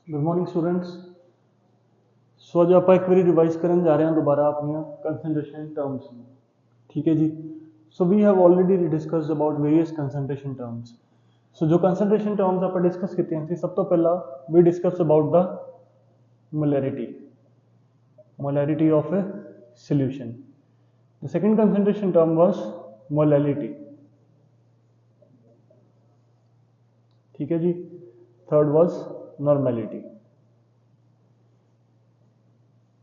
Good morning students. So अज आप एक बार रिवाइज करन जा रहे हैं दोबारा अपन कंसनट्रेशन टर्म्स। ठीक है जी। So we have already discussed about various concentration terms. So जो कंसनट्रेशन टर्म्स आप डिस्कस कीतियां सी, सब तो पहला we discuss about the molarity of a solution. The second concentration term was molality. ठीक है जी। Third was normality.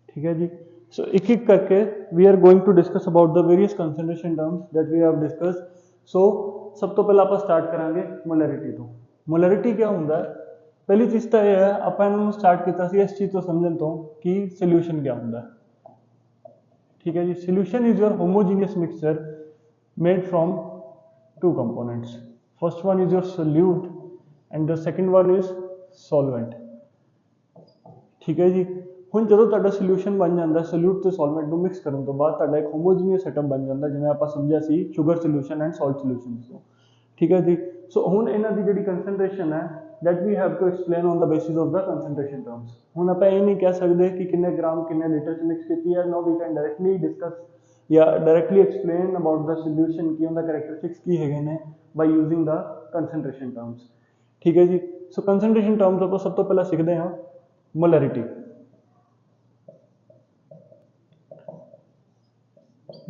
ठीक है जी। सो एक एक करके we are going to discuss about the various concentration terms that we have discussed. So सब तो पहले आप स्टार्ट करांगे मोलैरिटी तो। मोलैरिटी क्या होंदा है? पहली चीज तो यह है ਆਪਾਂ ਇਹਨੂੰ स्टार्ट ਕੀਤਾ ਸੀ इस चीज तो समझन तो कि सॉल्यूशन क्या होंदा है। ठीक है जी। Solution is your homogeneous mixture made from two components. First one is your solute and the second one is solvent. ठीक है जी। ਹੁਣ ਜਦੋਂ ਤੁਹਾਡਾ ਸੋਲੂਸ਼ਨ ਬਣ ਜਾਂਦਾ ਸੋਲਿਊਟ ਤੇ ਸੋਲਵੈਂਟ ਨੂੰ ਮਿਕਸ ਕਰਨ ਤੋਂ ਬਾਅਦ ਤੁਹਾਡਾ ਇੱਕ ਹੋਮੋਜੀਨੀਅਸ ਸੈਟਅਪ ਬਣ ਜਾਂਦਾ, ਜਿਵੇਂ ਆਪਾਂ ਸਮਝਿਆ ਸੀ sugar solution and salt solutions ਤੋਂ। ਠੀਕ ਹੈ ਜੀ। ਸੋ ਹੁਣ ਇਹਨਾਂ ਦੀ ਜਿਹੜੀ ਕੰਸੈਂਟ੍ਰੇਸ਼ਨ ਹੈ that we have to explain on the basis of the concentration terms। ਹੁਣ ਆਪਾਂ ਇਹ ਨਹੀਂ ਕਹਿ ਸਕਦੇ ਕਿ ਕਿੰਨੇ ਗ੍ਰਾਮ ਕਿੰਨੇ ਲੀਟਰ ਚ ਮਿਕਸ ਕੀਤੀ ਹੈ। no, we can directly discuss ਜਾਂ directly explain about the solution ਕੀ ਉਹਦਾ characteristics ਕੀ ਹੈਗੇ ਨੇ by using the concentration terms। ਠੀਕ ਹੈ ਜੀ। ਸੋ concentration terms ਆਪਾਂ ਸਭ ਤੋਂ ਪਹਿਲਾਂ ਸਿੱਖਦੇ ਹਾਂ molarity।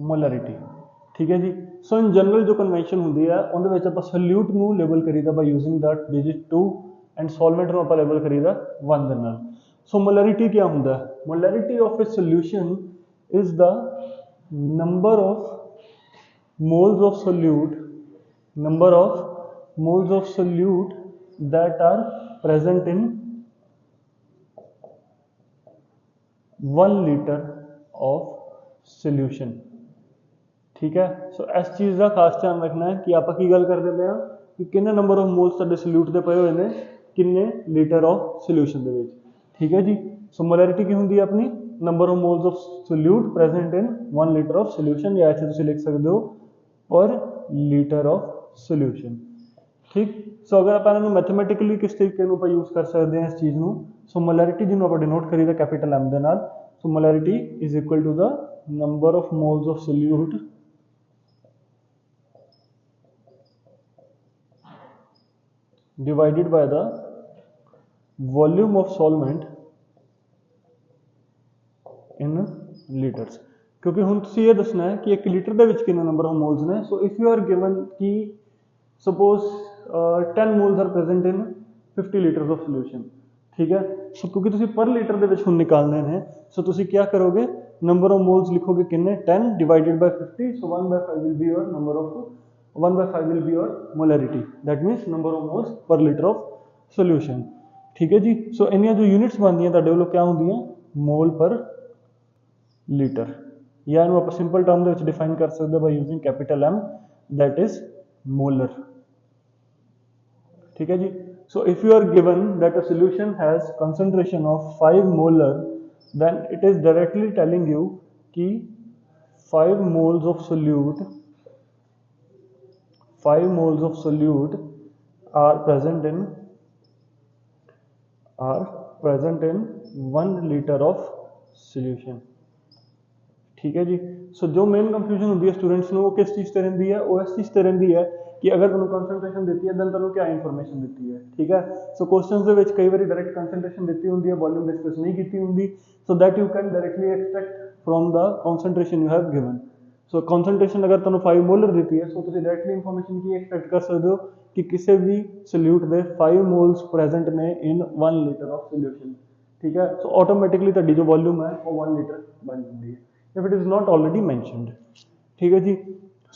मोलैरिटी। ठीक है जी। सो इन जनरल जो कन्वेंशन होंगी है उन्हें आप सल्यूट को लेबल करीदा by using the digit 2 and solvent को आप लेबल करीदा 1 दे नाल। सो मोलैरिटी क्या होंदा है? Molarity of a solution is the number of moles of solute that are present in 1 litre of solution. ठीक है। सो इस चीज़ का खास ध्यान रखना है कि आप की गल करते पे हाँ कि किन्ने नंबर ऑफ मोल्स तुहाडे सल्यूट दे पए हुए ने किन्ने लीटर ऑफ सॉल्यूशन दे विच। ठीक है जी। सो मोलैरिटी की होंदी है अपनी number of moles of solute present in 1 litre of solution, या ऐसे तुसीं लिख सकते हो पर लीटर ऑफ सॉल्यूशन। ठीक। सो अगर आप इन्हां नूं मैथमैटिकली किस तरीके नूं यूज़ कर सकते हैं इस चीज़ नूं, सो मोलैरिटी जिन्हों आप डिनोट करीदा कैपिटल M दे नाल। So molarity is equal to the number of moles of solute divided by the volume of solvent in liters। क्योंकि हुण तुसीं ये दसना है कि 1 लीटर दे विच कितने नंबर ऑफ मोल्स ने। So if you are given कि suppose 10 moles are present in 50 litres of solution. ठीक है। सो क्योंकि तुसीं पर लीटर दे विच हुण निकालने हैं, सो तुसीं क्या करोगे, नंबर ऑफ मोल्स लिखोगे कितने 10 divided by 50। So 1/5 will be your number of 1/5 will be your molarity, that means number of moles per liter of solution। ठीक है जी। सो इन जो यूनिट्स बनती हैं वालों क्या होंगी, मोल पर लीटर, या आप सिंपल टर्म के डिफाइन कर सकते by using capital M, that is molar. ठीक है जी। So if you are given that a solution has concentration of 5 molar, then it is directly telling you कि 5 moles of solute 5 moles of solute are present in 1 liter of solution। ठीक है जी। सो जो main confusion होती है students को, वो किस चीज़ से रहती है, वो इस चीज़ से रहती है कि अगर तुम कंसंट्रेशन दी है दैन तुम क्या इंफॉर्मेशन दी है। ठीक है। सो क्वेश्चन के कई बार डायरेक्ट कंसंट्रेशन दी होंगी है, वॉल्यूम डिस्कस नहीं की होंगी, so that you can directly extract from the concentration you have given. So concentration अगर तुम 5 मोलर दी है, सो तुम डायरेक्टली इंफॉर्मेशन की एक्सपेक्ट कर सकते हो कि किसी भी सल्यूट के 5 मोल्स प्रेजेंट ने इन 1 लीटर ऑफ सॉल्यूशन। ठीक है। सो ऑटोमैटिकली तुहाडी जो वॉल्यूम है वो 1 लीटर बन जाती है if it is not already mentioned. ठीक है जी।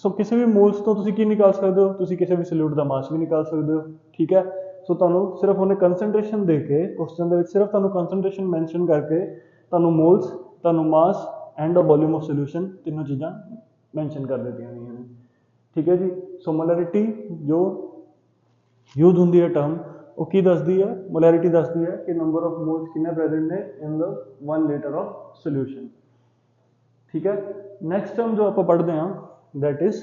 सो किसी भी मोल्स तो तुसीं की निकाल सकते हो, तुसीं किसी भी सल्यूट का मास भी निकाल सकते हो। ठीक है। सो तुहानूं सिर्फ उन्हें कंसंट्रेशन दे के क्वेश्चन दे विच सिर्फ तुहानूं कंसंट्रेशन मैंशन करके तुहानूं मोल्स, तुहानूं mass and volume of solution तीनों चीज़ां मैंशन कर देती हैं। ठीक है जी। सो मोलैरिटी जो यूज होंगी है टर्म, वो की दसदी है, मोलैरिटी दसदी है कि नंबर ऑफ मोल्स कितने प्रेजेंट ने in the 1 litre of solution. ठीक है। नेक्स्ट टर्म जो आप पढ़ते हैं दैट इज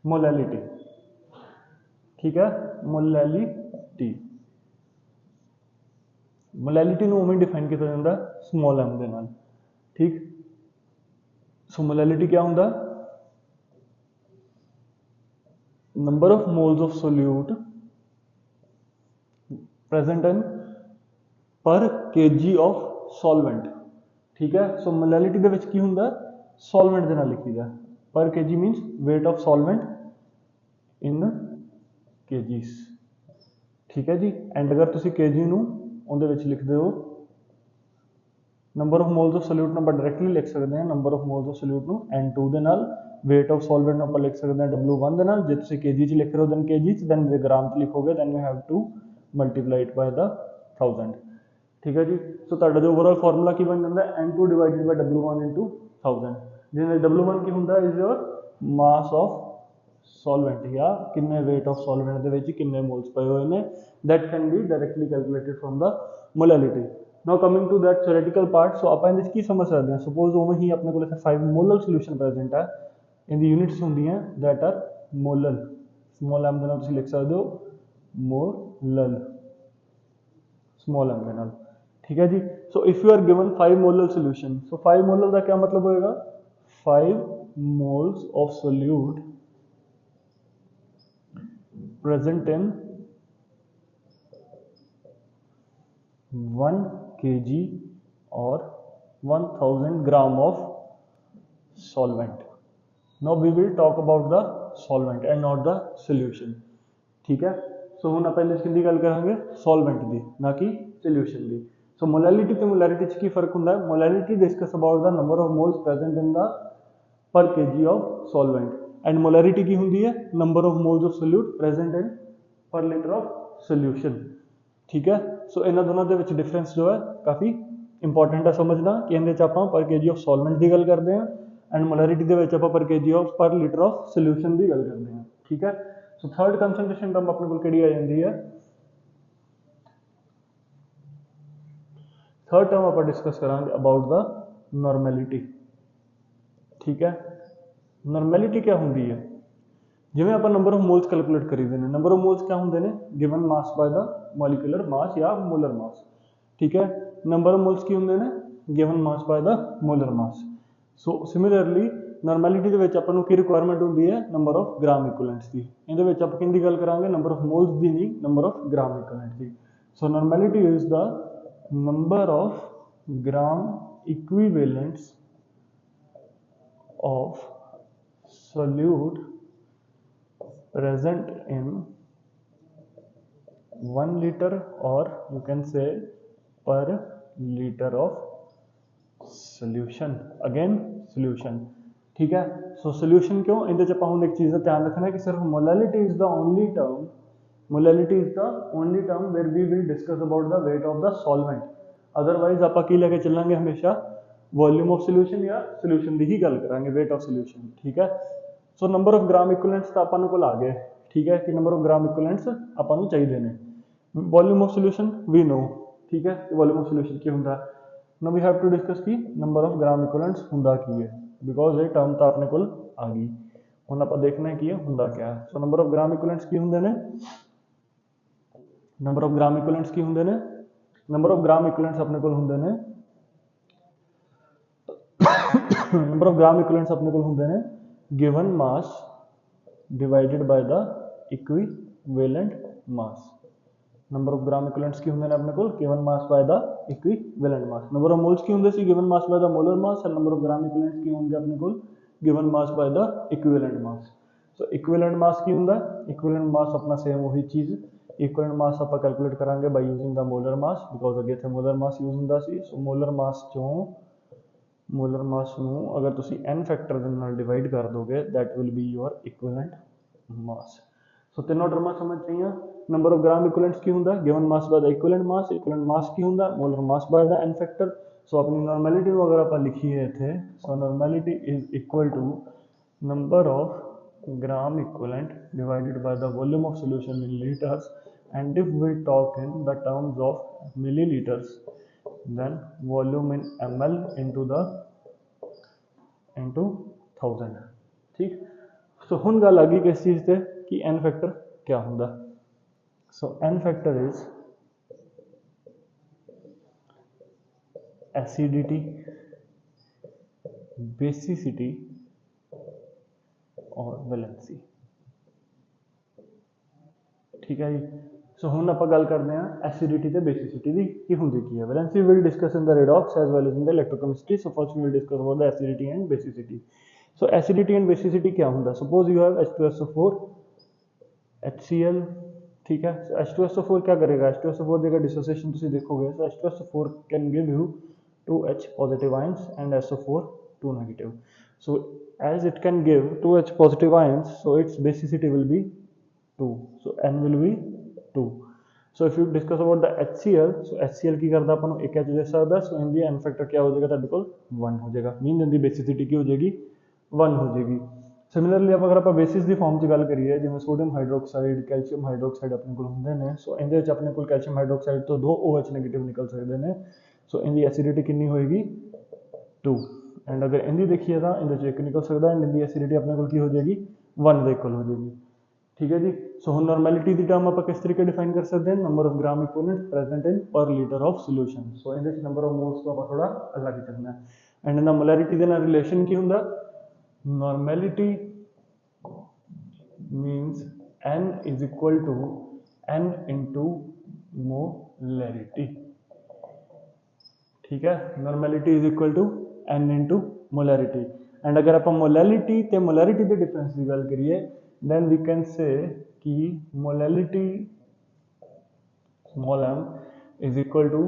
मोलैलिटी। ठीक है, मोलैलिटी। मोलैलिटी ਨੂੰ ਉਵੇਂ डिफाइन किया जाता है स्मॉल m ਦੇ ਨਾਲ, ठीक। सो मोलैलिटी क्या ਹੁੰਦਾ, number of moles of solute present in पर kg ऑफ सॉल्वेंट, ठीक है। सो मोलैलिटी ਦੇ ਵਿੱਚ ਕੀ ਹੁੰਦਾ, सॉल्वेंट ਦੇ ਨਾਲ ਲਿਖੀਦਾ, पर kg मीनस wait of solvent in kgs, ठीक है जी। एंड अगर तुसी kg ਨੂੰ ਉਹਦੇ ਵਿੱਚ ਲਿਖਦੇ ਹੋ number of moles of solute ਨੂੰ ਆਪਾਂ डायरेक्टली लिख सकते हैं number of moles of solute ਨੂੰ n2 ਦੇ ਨਾਲ, वेट ऑफ सॉल्वेंट ਨੂੰ ਆਪਾਂ ਲਿਖ ਸਕਦੇ ਹਾਂ w1 ਦੇ ਨਾਲ। ਜੇ ਤੁਸੀਂ kg ਚ ਲਿਖ ਰਹੇ ਹੋ then kg ਚ, then ਜੇ ਗ੍ਰਾਮ ਚ ਲਿਖੋਗੇ then you have to multiply it by the 1000, ठीक है जी। सो ਤੁਹਾਡਾ ਜੋ ओवरऑल फार्मूला ਕੀ ਬਣ ਜਾਂਦਾ n2 divided by w1 into 1000, ਜਿਹਦੇ w1 ਕੀ ਹੁੰਦਾ is your mass of solvent या किन्ने weight of solvent ਦੇ ਵਿੱਚ ਕਿੰਨੇ moles ਪਏ ਹੋਏ ਨੇ, that can be directly calculated from the molality। now coming to that theoretical part, so ਆਪਾਂ ਇਹਦੇ ਵਿੱਚ ਕੀ ਸਮਝ ਸਕਦੇ ਹਾਂ, suppose ਉਵੇਂ ਹੀ ਆਪਣੇ ਕੋਲ ਇੱਥੇ 5 molar solution present ਹੈ, ਇਹਦੀ units ਹੁੰਦੀਆਂ that are molal, small m ਦੇ ਨਾਲ ਤੁਸੀਂ ਲਿਖ ਸਕਦੇ ਹੋ molal, small m ਦੇ ਨਾਲ, ठीक है जी। so if you are given 5 molar solution, so 5 molar ਦਾ क्या मतलब होएगा, 5 moles of solute present in 1 kg or 1000 gram of solvent। now we will talk about the solvent and not the solution, ठीक है। so ਹੁਣ ਆਪਾਂ ਇਸ ਦੀ ਗੱਲ ਕਰਾਂਗੇ solvent ਦੀ, ਨਾ ਕਿ solution ਦੀ। so molality ਤੇ molarity ਚ ਕੀ ਫਰਕ ਹੁੰਦਾ ਹੈ, molality discuss about the number of moles present in the per kg of solvent and molarity ਕੀ ਹੁੰਦੀ ਹੈ, number of moles of solute present in per liter of solution, ठीक है। सो इन्हों दोनों के विच डिफरेंस जो है काफ़ी इंपॉर्टेंट है समझना कि इहदे च आपां पर kg ऑफ सॉल्वेंट की गल करते हैं एंड मोलैरिटी दे विच आपां पर kg ऑफ पर लीटर ऑफ सोल्यूशन की गल करते हैं, ठीक है। सो थर्ड कंसनट्रेशन टर्म अपने कोल किहड़ी आ जांदी है, थर्ड टर्म आपां डिस्कस करांगे अबाउट द नॉर्मैलिटी, ठीक है। नॉर्मैलिटी क्या हुंदी है, जिवें आपां नंबर ऑफ मोल्स कैलकुलेट करीदे ने, नंबर ऑफ मोल्स क्या हुंदे ने, given mass by the molecular mass या मोलर मास, ठीक है। नंबर ऑफ मोल्स की होंगे ने, given mass by the molar mass. So similarly normality दे विच आपां नूं की रिक्वायरमेंट होंदी है, नंबर ऑफ ग्राम इक्विवेलेंट्स की। इहदे विच आपां किहदी गल करांगे, नंबर ऑफ मोल्स दी नहीं, नंबर ऑफ ग्राम इक्विवेलेंट्स की। So normality is the number of gram equivalents of solute present in 1 liter or you can say per liter of solution, again solution, ठीक है। So solution क्यों, इहदे च आपां हुण एक चीज़ का ध्यान रखना है कि सिर्फ molality is the only term, molality is the only term where we will discuss about the weight of the solvent, otherwise आपां की लेके चलांगे हमेशा वॉल्यूम ऑफ सोल्यूशन या सोल्यूशन की ही गल करांगे, वेट ऑफ सोल्यूशन, ठीक है। So number of gram equivalents तो आपां कोल आ गए, ठीक है, कि नंबर ऑफ ग्राम इक्विवेलेंट्स आपां नूं चाहिए ने। Volume of solution we know, ठीक है, वॉल्यूम ऑफ सोल्यूशन की हुंदा। Now we have to discuss की नंबर ऑफ ग्राम इक्विवेलेंट्स हुंदा की है, बिकॉज ये टर्म तो अपने कोल आ गई, हुण आपां देखना है कि हुंदा क्या है। So number of gram equivalents की हुंदे ने, नंबर ऑफ ग्राम इक्विवेलेंट्स की हुंदे ने, नंबर ऑफ ग्राम इक्विवेलेंट्स अपने कोल हुंदे ने, नंबर ऑफ ग्राम इक्विवेलेंट्स अपने कोल हुंदे ने given mass divided by the equivalent mass. Number of gram equivalents की होंगे अपने को given mass by the equivalent mass. Number of moles की होंगे सी given mass by the molar mass और नंबर ऑफ ग्राम इक्विवेलेंट्स की होंगे अपने को given mass by the equivalent mass. So equivalent mass की होंगे, इक्विवेलेंट मास अपना सेम वही चीज़, इक्विवेलेंट मास आप कैलकुलेट करांगे bye using the molar mass, because अगे इतने मोलर मास यूज होंदा सी। सो मोलर मास चों मोलर मास नूं अगर तुसी n फैक्टर दे नाल डिवाइड कर दोगे that will be your equivalent mass. So तीनों टर्मां समझ चाहिए। नंबर ऑफ ग्राम इक्विवेलेंट्स की होंदा given mass by the equivalent mass की होंदा molar mass by the n factor. So अपनी नॉर्मैलिटी को अगर आप लिखिए इत्थे, so normality is equal to number of gram equivalent divided by the volume of solution in litres, and if we talk in the terms of millilitres then volume in ml into 1000, ठीक। सो हुण गल आ गई किस चीज़ से कि n factor क्या होंदा। सो n factor is acidity, basicity और वैलेंसी। ठीक है जी। सो हुण आपां गल करते हैं एसिडिटी ते बेसिसिटी दी की हुंदी की है। Valency will discuss in the redox as well as in the electrochemistry. So first we will discuss about the acidity and basicity. So acidity and basicity क्या हुंदा। Suppose you have H2SO4 HCl। ठीक है। सो H2SO4 क्या करेगा, H2SO4 की अगर dissociation तुसीं देखोगे तो H2SO4 can give you 2H positive ions and SO4 2 negative. So as it can give 2H positive ions, so its basicity will be 2. So N will be 2. So if you discuss about the HCl, so HCl की करता अपन एक H दे सकता, so in the N factor क्या हो जाएगा, ताकि बिल्कुल 1 हो जाएगा, मीन इनकी बेसिसिटी की हो जाएगी 1 हो जाएगी। सिमिलरली अगर आप बेसिस की फॉर्म की गल करिए, जिवें सोडियम हाइड्रोक्साइड कैल्शियम हाइड्रोक्साइड अपने को होंगे ने, सो इहदे विच अपने को कैल्शियम हाइड्रोक्साइड तो 2 OH नेगेटिव निकल सकते हैं। सो इनकी एसिडिटी कितनी होएगी 2। एंड अगर इनकी देखिए तो इहदे एक निकल सकता है, इनकी एसिडिटी अपने को की हो जाएगी 1 के इक्वल हो जाएगी। ठीक है जी। सो हम नॉर्मैलिटी की टर्म आप किस तरीके डिफाइन कर सकते हैं, number of gram equivalent present in per litre of solution. So in number of moles को आप थोड़ा अलग ही चलना है। एंड इन मोलैरिटी के रिलेशन की हुंदा, normality means N is equal to N into molarity. ठीक है। Normality is equal to N into molarity. And अगर आप मोलैलिटी ते मोलैरिटी के डिफरेंस की गल करिए, then we can say कि molality small m is equal to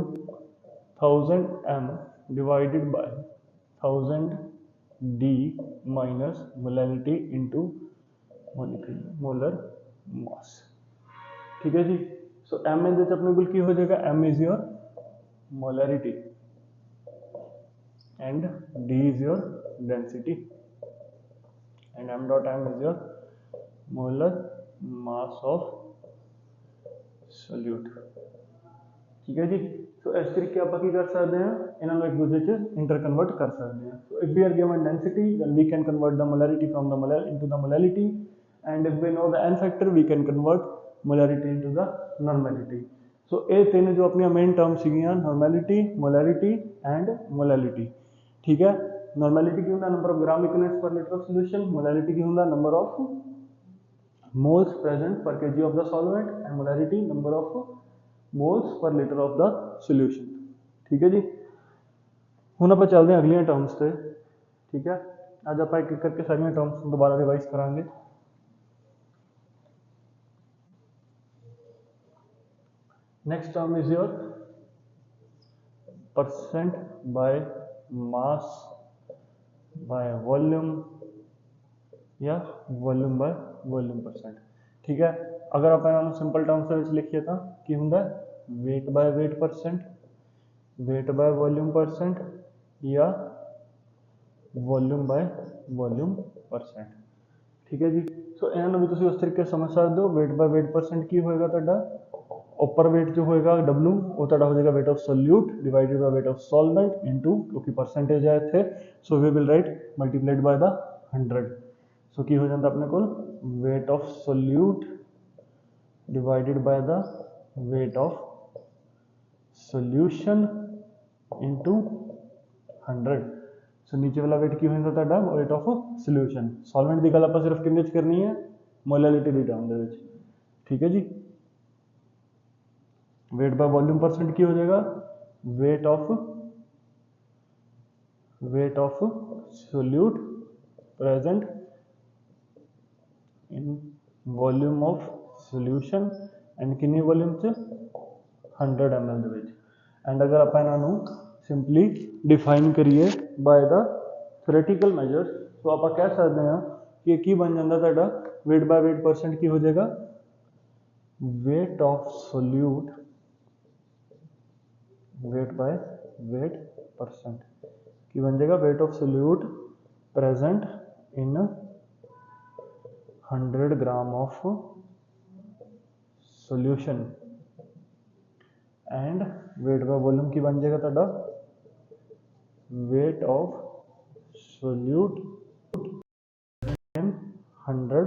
1000 m divided by 1000 d minus molality into molar mass। ठीक है जी। सो m इहदे च अपने को की हो जाएगा, m is your molarity and d is your density and m dot m is your molar mass of solute. ठीक है जी। सो इस तरीके आप की कर सकते हैं, इन्होंने एक दूसरे से इंटर कन्वर्ट कर सकते हैं। So if we are given density then we can convert the molarity from the molar into the molality, and if we know the N factor we can convert molarity into the normality. So ये तीन जो अपनी main term सीगियां, normality, molarity and molality. ठीक है। Normality की होंदा number of gram equivalents per litre of solution, molality की होंदा number of moles present per kg of the solvent, and molarity number of moles per liter of the solution। ठीक है जी। हुण आप चलते हैं अगलियां टर्म्स से। ठीक है। अज आप एक एक करके सारियां टर्म्स दोबारा रिवाइज करांगे। Next term is your percent by mass by volume या वॉल्यूम बाय वॉल्यूम परसेंट। ठीक है। अगर आप इन्होंने सिंपल टर्म्स लिखिए तो की होंगे weight by weight percent, weight by volume percent या वॉल्यूम बाय वॉल्यूम परसेंट। ठीक है जी। सो इन्होंने भी तुम उस तरीके समझ सकते हो। वेट बाय वेट परसेंट की होएगा तुहाडा, ऊपर वेट जो होएगा W वो तुहाडा हो जाएगा weight of solute divided by weight of solvent into, क्योंकि परसेंटेज है इत्थे, so we will write multiplied by the 100। So की हो जाता अपने को weight of solute divided by the weight of solution into 100। So नीचे वाला वेट की हो जाता तुहाडा वेट ऑफ सोल्यूशन। सॉल्वेंट की गल आप सिर्फ किन्ने च करनी है, मोलैलिटी की टर्म दे विच। ठीक है जी। वेट बाय वॉल्यूम परसेंट की हो जाएगा weight of solute present in volume of solution and कितनी वॉल्यूम च 100 ml दे विच। एंड अगर आप इन्हों सिंपली डिफाइन करिए बाय द थ्योरेटिकल मेजर्स, तो आप कह सकते हैं कि की बन जाता तुहाडा वेट बाय वेट परसेंट की हो जाएगा weight of solute weight by weight percent की बन जाएगा weight of solute present in 100 gram of solution, and weight by volume की बन जाएगा तुहाडा वेट ऑफ सोल्यूट इन 100